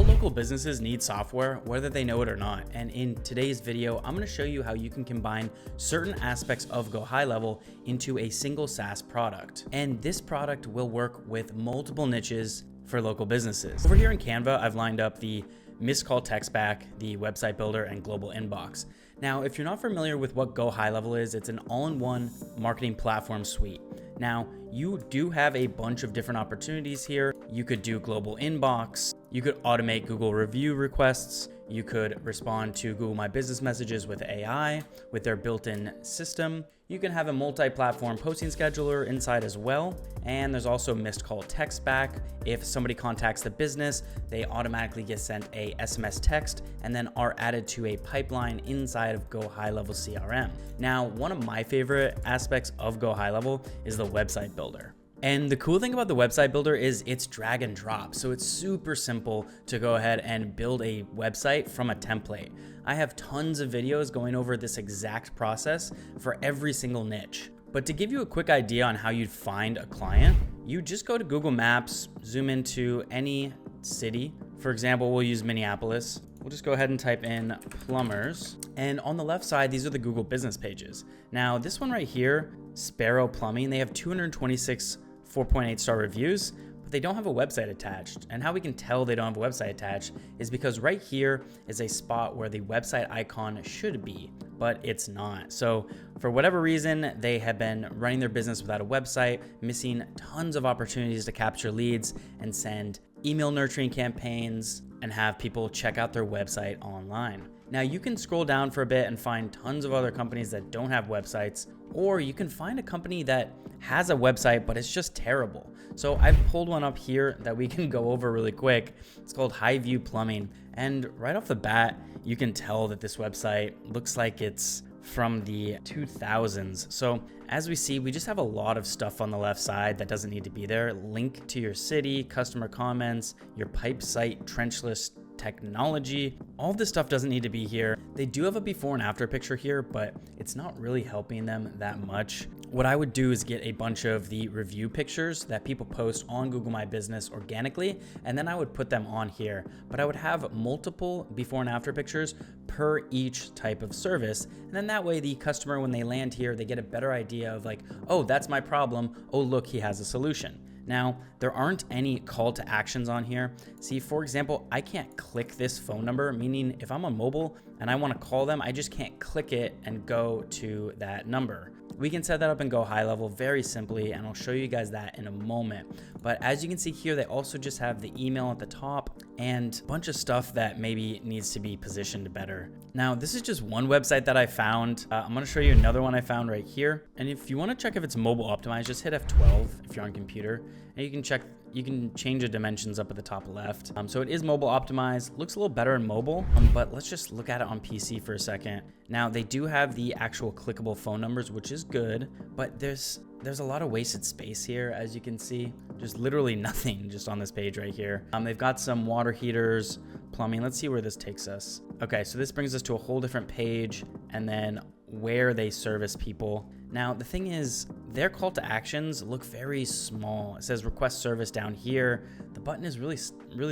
All local businesses need software, whether they know it or not. And in today's video, I'm going to show you how you can combine certain aspects of Go High Level into a single SaaS product. And this product will work with multiple niches for local businesses. Over here in Canva, I've lined up the missed call text back, the website builder, and global inbox. Now, if you're not familiar with what Go High Level is, it's an all-in-one marketing platform suite. Now, you do have a bunch of different opportunities here. You could do global inbox, you could automate Google review requests, you could respond to Google My Business messages with AI, with their built-in system. You can have a multi-platform posting scheduler inside as well. And there's also missed call text back. If somebody contacts the business, they automatically get sent a SMS text and then are added to a pipeline inside of Go High Level CRM. Now, one of my favorite aspects of Go High Level is the website builder. And the cool thing about the website builder is it's drag and drop. So it's super simple to go ahead and build a website from a template. I have tons of videos going over this exact process for every single niche. But to give you a quick idea on how you'd find a client, you just go to Google Maps, zoom into any city. For example, we'll use Minneapolis. We'll just go ahead and type in plumbers. And on the left side, these are the Google business pages. Now, this one right here, Sparrow Plumbing, they have 226 4.8 star reviews, but they don't have a website attached. And how we can tell they don't have a website attached is because right here is a spot where the website icon should be, but it's not. So for whatever reason, they have been running their business without a website, missing tons of opportunities to capture leads and send email nurturing campaigns and have people check out their website online. Now you can scroll down for a bit and find tons of other companies that don't have websites, or you can find a company that has a website, but it's just terrible. So I've pulled one up here that we can go over really quick. It's called Highview Plumbing. And right off the bat, you can tell that this website looks like it's from the 2000s. So as we see, we just have a lot of stuff on the left side that doesn't need to be there. Link to your city, customer comments, your pipe site, trenchless technology. All this stuff doesn't need to be here. They do have a before and after picture here, but it's not really helping them that much. What I would do is get a bunch of the review pictures that people post on Google My Business organically, and then I would put them on here. But I would have multiple before and after pictures per each type of service. And then that way the customer, when they land here, they get a better idea of like, oh, that's my problem. Oh, look, he has a solution. Now, there aren't any call to actions on here. See, for example, I can't click this phone number, meaning if I'm on mobile and I want to call them, I just can't click it and go to that number. We can set that up in Go High Level very simply, and I'll show you guys that in a moment. But as you can see here, they also just have the email at the top and a bunch of stuff that maybe needs to be positioned better. Now, this is just one website that I found. I'm going to show you another one I found right here. And if you want to check if it's mobile optimized, just hit F12 if you're on computer, and you can check. You can change the dimensions up at the top left. So it is mobile optimized, looks a little better in mobile, but let's just look at it on PC for a second. Now they do have the actual clickable phone numbers, which is good, but there's a lot of wasted space here. As you can see, just literally nothing just on this page right here. They've got some water heaters, plumbing. Let's see where this takes us. Okay, so this brings us to a whole different page and then where they service people. Now, the thing is, their call to actions look very small. It says request service down here. The button is really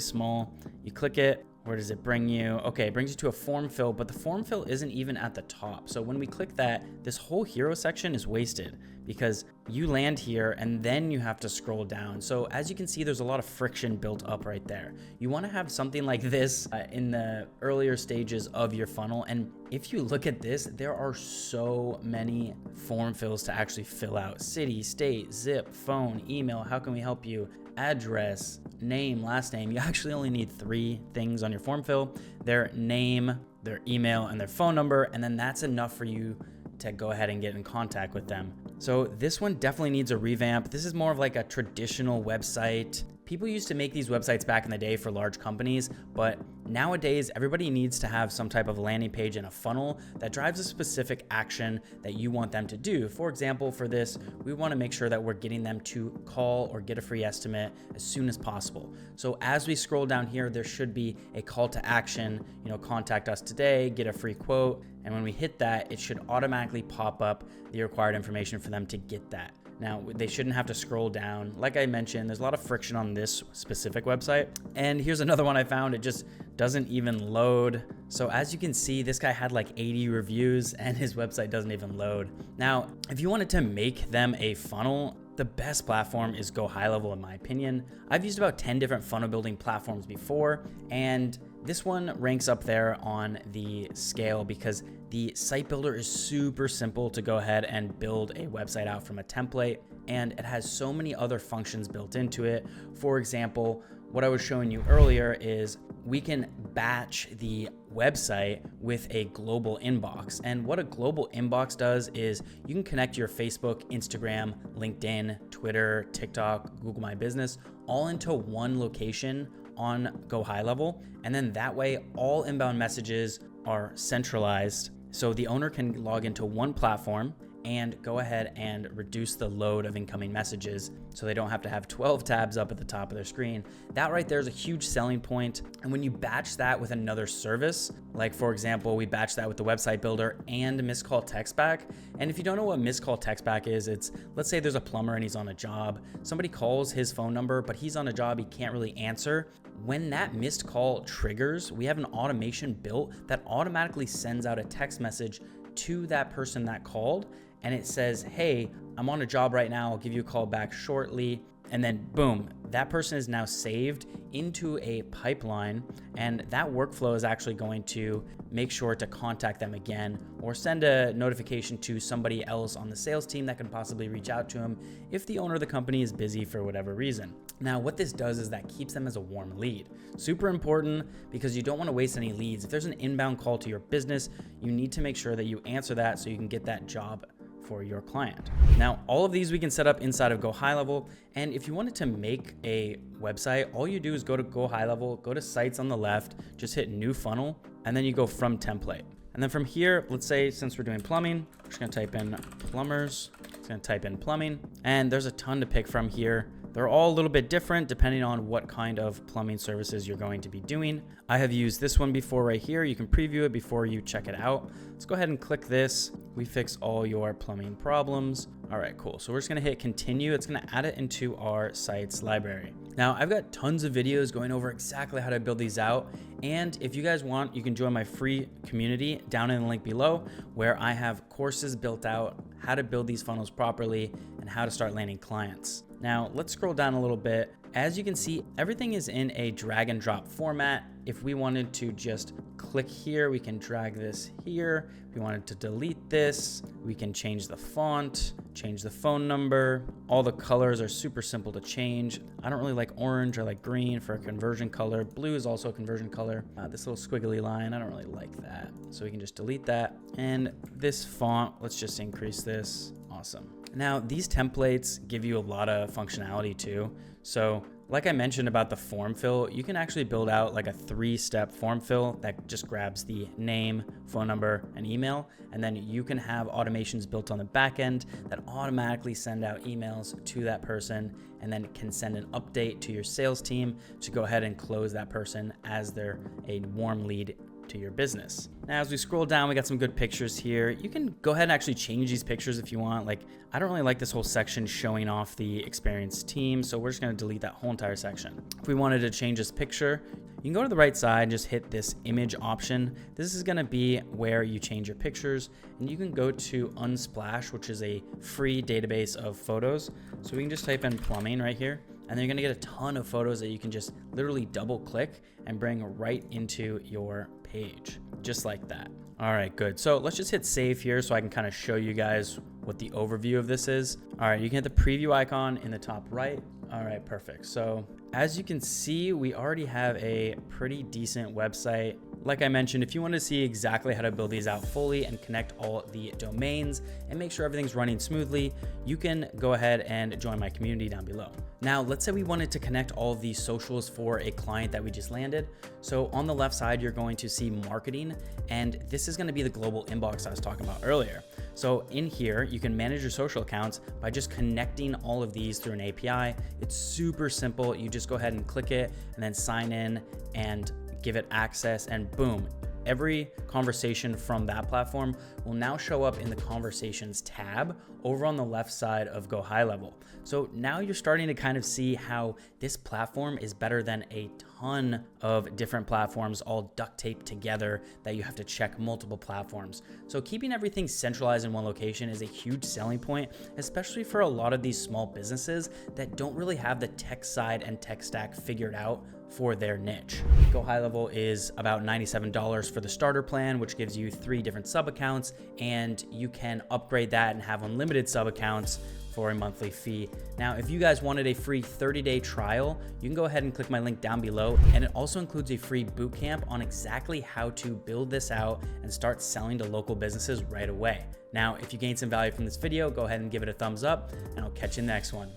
small. You click it. Where does it bring you? Okay, it brings you to a form fill, but the form fill isn't even at the top. So when we click that, this whole hero section is wasted because you land here and then you have to scroll down. So as you can see, there's a lot of friction built up right there. You want to have something like this in the earlier stages of your funnel. And if you look at this, there are so many form fills to actually fill out. City, state, zip, phone, email, how can we help you? Address, name, last name. You actually only need 3 things on your form fill: their name, their email, and their phone number. And then that's enough for you to go ahead and get in contact with them. So this one definitely needs a revamp. This is more of like a traditional website. People used to make these websites back in the day for large companies, but nowadays everybody needs to have some type of landing page and a funnel that drives a specific action that you want them to do. For example, for this, we want to make sure that we're getting them to call or get a free estimate as soon as possible. So as we scroll down here, there should be a call to action, contact us today, get a free quote. And when we hit that, it should automatically pop up the required information for them to get that. Now, they shouldn't have to scroll down. Like I mentioned, there's a lot of friction on this specific website. And here's another one I found. It just doesn't even load. So as you can see, this guy had like 80 reviews and his website doesn't even load. Now, if you wanted to make them a funnel, the best platform is Go High Level, in my opinion. I've used about 10 different funnel building platforms before, and this one ranks up there on the scale because the site builder is super simple to go ahead and build a website out from a template, and it has so many other functions built into it. For example, what I was showing you earlier is we can batch the website with a global inbox. And what a global inbox does is you can connect your Facebook, Instagram, LinkedIn, Twitter, TikTok, Google My Business, all into one location on Go High Level. And then that way, all inbound messages are centralized. So the owner can log into one platform and go ahead and reduce the load of incoming messages so they don't have to have 12 tabs up at the top of their screen. That right there is a huge selling point. And when you batch that with another service, like for example, we batch that with the website builder and missed call text back. And if you don't know what missed call text back is, it's, let's say there's a plumber and he's on a job. Somebody calls his phone number, but he's on a job he can't really answer. When that missed call triggers, we have an automation built that automatically sends out a text message to that person that called. And it says, hey, I'm on a job right now. I'll give you a call back shortly. And then boom, that person is now saved into a pipeline. And that workflow is actually going to make sure to contact them again or send a notification to somebody else on the sales team that can possibly reach out to them if the owner of the company is busy for whatever reason. Now, what this does is that keeps them as a warm lead. Super important because you don't want to waste any leads. If there's an inbound call to your business, you need to make sure that you answer that so you can get that job for your client. Now, all of these we can set up inside of Go High Level. And if you wanted to make a website, all you do is go to Go High Level, go to sites on the left, just hit new funnel, and then you go from template. And then from here, let's say since we're doing plumbing, we're just gonna type in plumbers. It's gonna type in plumbing, and there's a ton to pick from here. They're all a little bit different depending on what kind of plumbing services you're going to be doing. I have used this one before right here. You can preview it before you check it out. Let's go ahead and click this. We fix all your plumbing problems. All right, cool. So we're just gonna hit continue. It's gonna add it into our sites library. Now I've got tons of videos going over exactly how to build these out. And if you guys want, you can join my free community down in the link below where I have courses built out, how to build these funnels properly and how to start landing clients. Now let's scroll down a little bit. As you can see, everything is in a drag and drop format. If we wanted to just click here, we can drag this here. If we wanted to delete this, we can change the font, change the phone number. All the colors are super simple to change. I don't really like orange. I like green for a conversion color. Blue is also a conversion color. This little squiggly line, I don't really like that. So we can just delete that. And this font, let's just increase this. Awesome. Now, these templates give you a lot of functionality too. So like I mentioned about the form fill, you can actually build out like a 3-step form fill that just grabs the name, phone number, and email. And then you can have automations built on the back end that automatically send out emails to that person and then can send an update to your sales team to go ahead and close that person as they're a warm lead to your business. Now, as we scroll down, we got some good pictures here. You can go ahead and actually change these pictures if you want. Like, I don't really like this whole section showing off the experienced team, so we're just gonna delete that whole entire section. If we wanted to change this picture, you can go to the right side and just hit this image option. This is gonna be where you change your pictures, and you can go to Unsplash, which is a free database of photos. So we can just type in plumbing right here, and then you're gonna get a ton of photos that you can just literally double click and bring right into your page, just like that. All right, good. So let's just hit save here so I can kind of show you guys what the overview of this is. All right, you can hit the preview icon in the top right. All right, perfect. So as you can see, we already have a pretty decent website. Like I mentioned, if you want to see exactly how to build these out fully and connect all the domains and make sure everything's running smoothly, you can go ahead and join my community down below. Now, let's say we wanted to connect all of these socials for a client that we just landed. So on the left side, you're going to see marketing, and this is going to be the global inbox I was talking about earlier. So in here, you can manage your social accounts by just connecting all of these through an API. It's super simple. You just go ahead and click it and then sign in and give it access, and boom, every conversation from that platform will now show up in the conversations tab over on the left side of Go High Level. So now you're starting to kind of see how this platform is better than a ton of different platforms all duct taped together that you have to check multiple platforms. So keeping everything centralized in one location is a huge selling point, especially for a lot of these small businesses that don't really have the tech side and tech stack figured out for their niche. Go High Level is about $97 for the starter plan, which gives you 3 different sub accounts, and you can upgrade that and have unlimited sub accounts for a monthly fee. Now, if you guys wanted a free 30-day trial, you can go ahead and click my link down below, and it also includes a free bootcamp on exactly how to build this out and start selling to local businesses right away. Now, if you gained some value from this video, go ahead and give it a thumbs up, and I'll catch you in the next one.